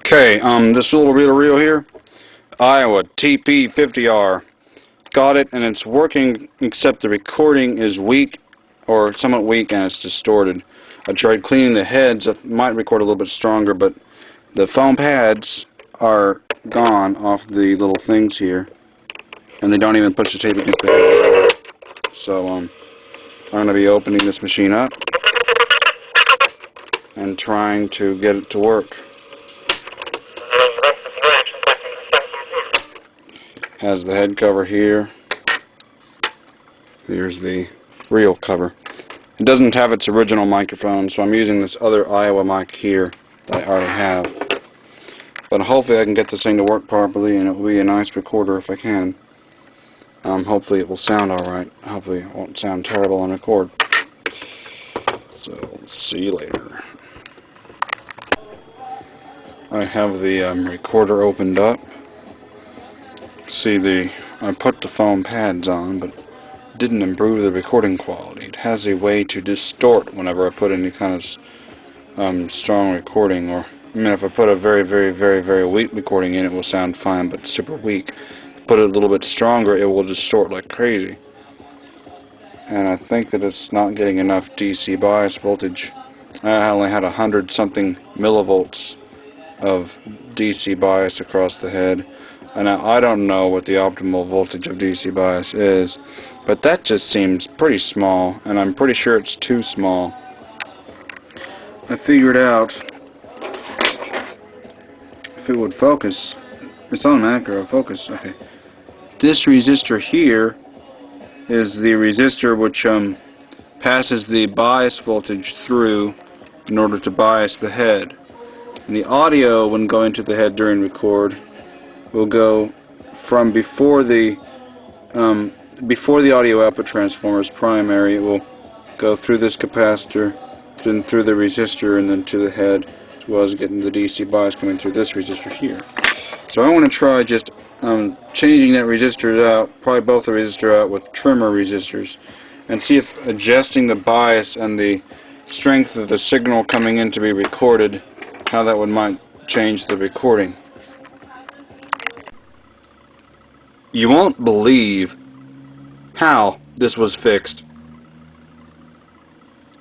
Okay, this little reel here, AIWA TP-50R. Got it, and it's working, except the recording is weak, or somewhat weak, and it's distorted. I tried cleaning the heads. It might record a little bit stronger, but the foam pads are gone off the little things here, and they don't even push the tape against the head. So, I'm going to be opening this machine up and trying to get it to work. Has the head cover here. Here's the reel cover. It doesn't have its original microphone, so I'm using this other AIWA mic here that I already have. But hopefully I can get this thing to work properly, and it will be a nice recorder if I can. Hopefully it will sound alright. Hopefully it won't sound terrible on record. So, see you later. I have the recorder opened up. See, I put the foam pads on, but it didn't improve the recording quality. It has a way to distort whenever I put any kind of strong recording, or I mean, if I put a very weak recording in, it will sound fine, but super weak. Put it a little bit stronger, it will distort like crazy. And I think that it's not getting enough DC bias voltage. I only had 100-something millivolts of DC bias across the head. And I don't know what the optimal voltage of DC bias is, but that just seems pretty small, and I'm pretty sure it's too small. I figured out if it would focus. It's on macro focus. Okay. This resistor here is the resistor which passes the bias voltage through in order to bias the head. And the audio, when going to the head during record, will go from before the audio output transformer is primary. It will go through this capacitor, then through the resistor, and then to the head, as well as getting the DC bias coming through this resistor here. So I want to try just changing that resistor out, probably both the resistor out, with trimmer resistors, and see if adjusting the bias and the strength of the signal coming in to be recorded, how that might change the recording. You won't believe how this was fixed.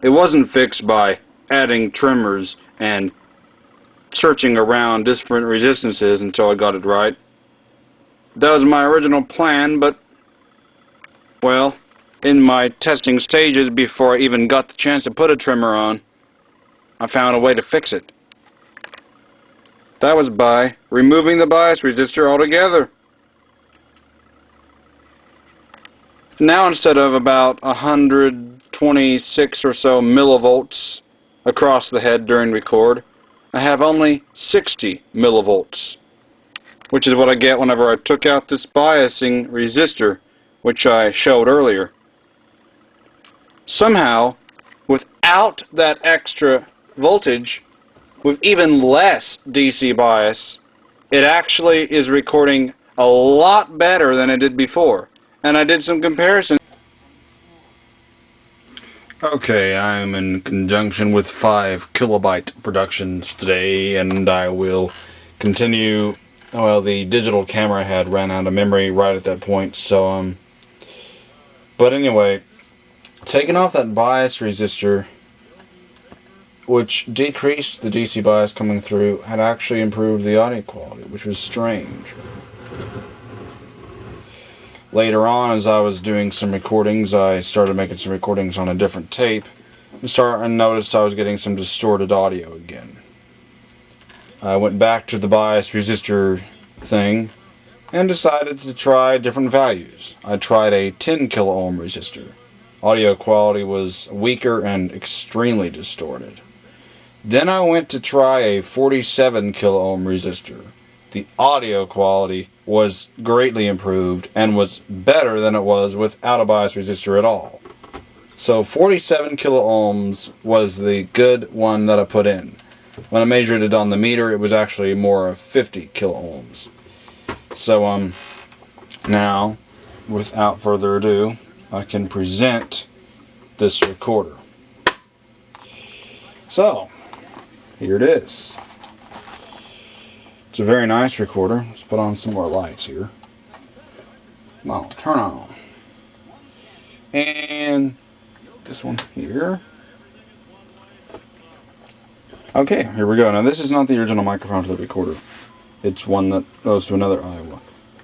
It wasn't fixed by adding trimmers and searching around different resistances until I got it right. That was my original plan, but, well, in my testing stages before I even got the chance to put a trimmer on, I found a way to fix it. That was by removing the bias resistor altogether. Now, instead of about 126 or so millivolts across the head during record, I have only 60 millivolts, which is what I get whenever I took out this biasing resistor, which I showed earlier. Somehow, without that extra voltage, with even less DC bias, it actually is recording a lot better than it did before. And I did some comparisons. Okay, I'm in conjunction with 5 kilobyte productions today, and I will continue. Well, the digital camera had ran out of memory right at that point, so but anyway, taking off that bias resistor, which decreased the DC bias coming through, had actually improved the audio quality, which was strange. Later on, as I was doing some recordings, I started making some recordings on a different tape, and noticed I was getting some distorted audio again. I went back to the bias resistor thing and decided to try different values. I tried a 10 kilo ohm resistor. Audio quality was weaker and extremely distorted. Then I went to try a 47 kilo ohm resistor. The audio quality was greatly improved and was better than it was without a bias resistor at all. So 47 kilo ohms was the good one that I put in. When I measured it on the meter, it was actually more of 50 kilo ohms. So now, without further ado, I can present this recorder. So, here it is. It's a very nice recorder. Let's put on some more lights here. Come on, turn on. And this one here. Okay, here we go. Now this is not the original microphone to the recorder. It's one that goes to another AIWA.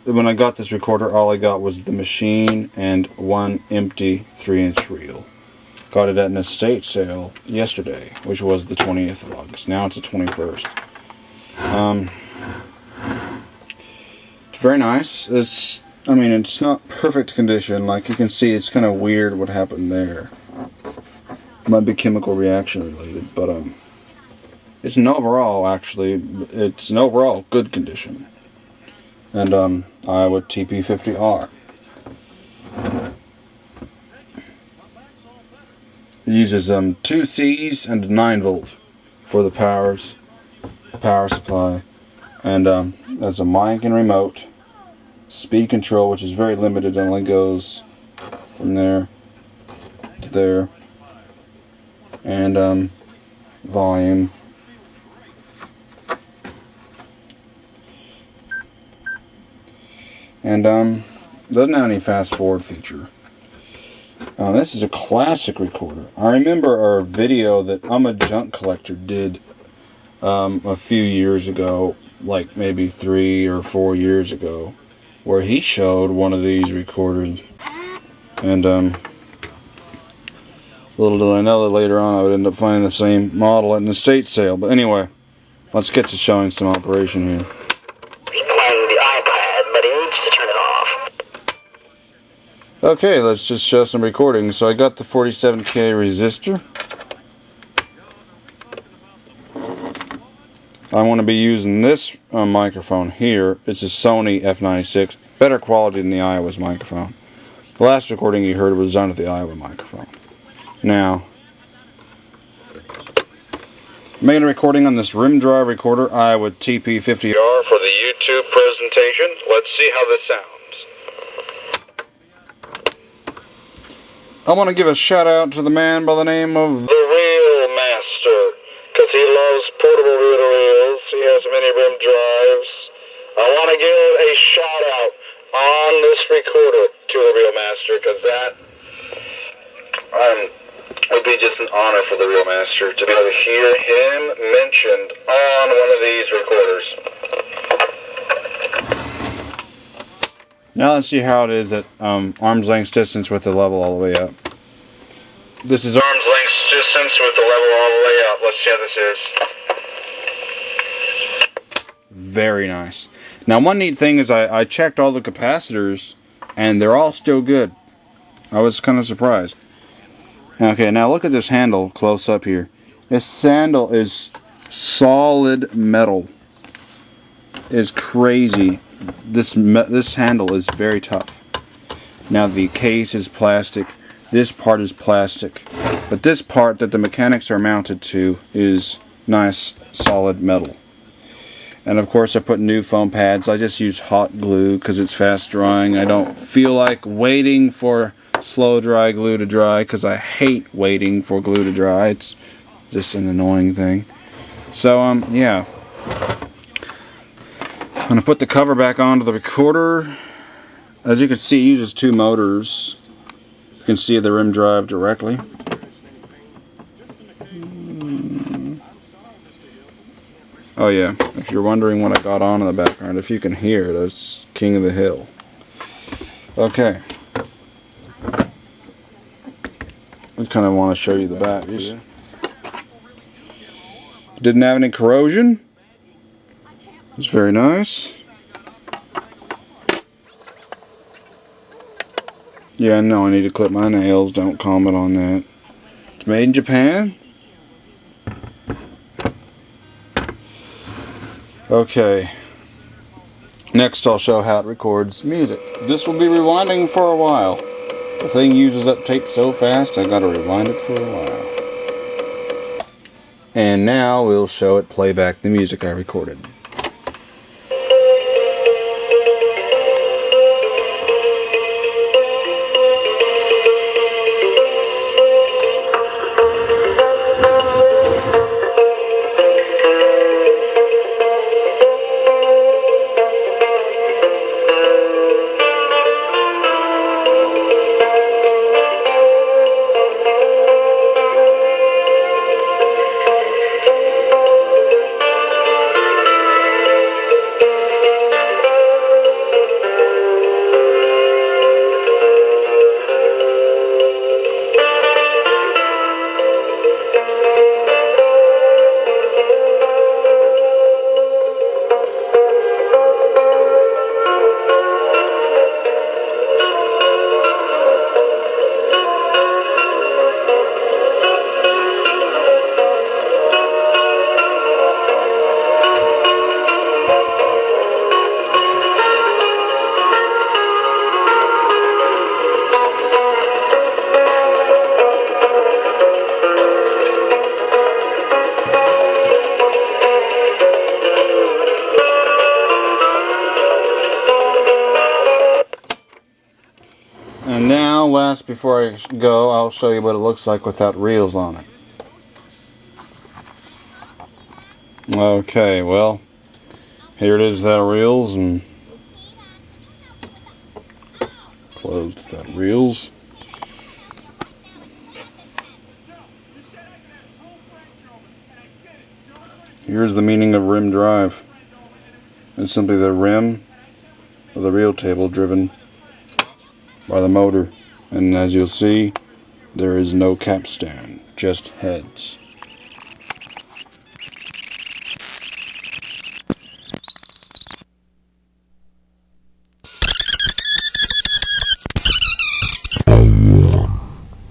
When I got this recorder, all I got was the machine and one empty 3-inch reel. Got it at an estate sale yesterday, which was the 20th of August. Now it's the 21st. It's very nice. It's not perfect condition. Like you can see, it's kind of weird what happened there. It might be chemical reaction related, but it's an overall good condition. And AIWA TP-50R. It uses 2 C's and a 9-volt for the power supply, and there's a mic and remote, speed control, which is very limited, only goes from there to there, and volume. And doesn't have any fast forward feature. This is a classic recorder. I remember our video that I'm a Junk Collector did a few years ago, like maybe 3 or 4 years ago, where he showed one of these recorders. And little did I know that later on I would end up finding the same model at an estate sale. But anyway, let's get to showing some operation here. Okay, let's just show some recordings. So I got the 47K resistor. I want to be using this microphone here. It's a Sony F96. Better quality than the AIWA's microphone. The last recording you heard was done with the AIWA microphone. Now, I'm making a recording on this rim drive recorder, AIWA TP-50R, for the YouTube presentation. Let's see how this sounds. I want to give a shout out to the man by the name of the Reel Master, because he loves portable reel-to-reels. He has many rim drives. I want to give a shout out on this recorder to the Reel Master, because that would be just an honor for the Reel Master to be able to hear him mentioned on one of these recorders. Now let's see how it is at arm's length distance with the level all the way up. This is arm's length distance with the level all the way up. Let's see how this is. Very nice. Now one neat thing is I checked all the capacitors and they're all still good. I was kind of surprised. Okay, now look at this handle close up here. This handle is solid metal. It's crazy. This handle is very tough. Now the case is plastic. This part is plastic. But this part that the mechanics are mounted to is nice solid metal. And of course I put new foam pads. I just use hot glue because it's fast drying. I don't feel like waiting for slow dry glue to dry because I hate waiting for glue to dry. It's just an annoying thing. So yeah. I'm going to put the cover back onto the recorder. As you can see, it uses 2 motors. You can see the rim drive directly. Oh yeah, if you're wondering what I got on in the background, if you can hear it, it's King of the Hill. Okay. I kind of want to show you the batteries. Didn't have any corrosion. It's very nice. Yeah, no, I need to clip my nails. Don't comment on that. It's made in Japan. Okay. Next I'll show how it records music. This will be rewinding for a while. The thing uses up tape so fast I gotta rewind it for a while. And now we'll show it play back the music I recorded. nonetheless, before I go, I'll show you what it looks like without reels on it. Okay, well, here it is without reels, and closed without reels. Here's the meaning of rim drive. It's simply the rim of the reel table driven by the motor. And as you'll see, there is no capstan, just heads.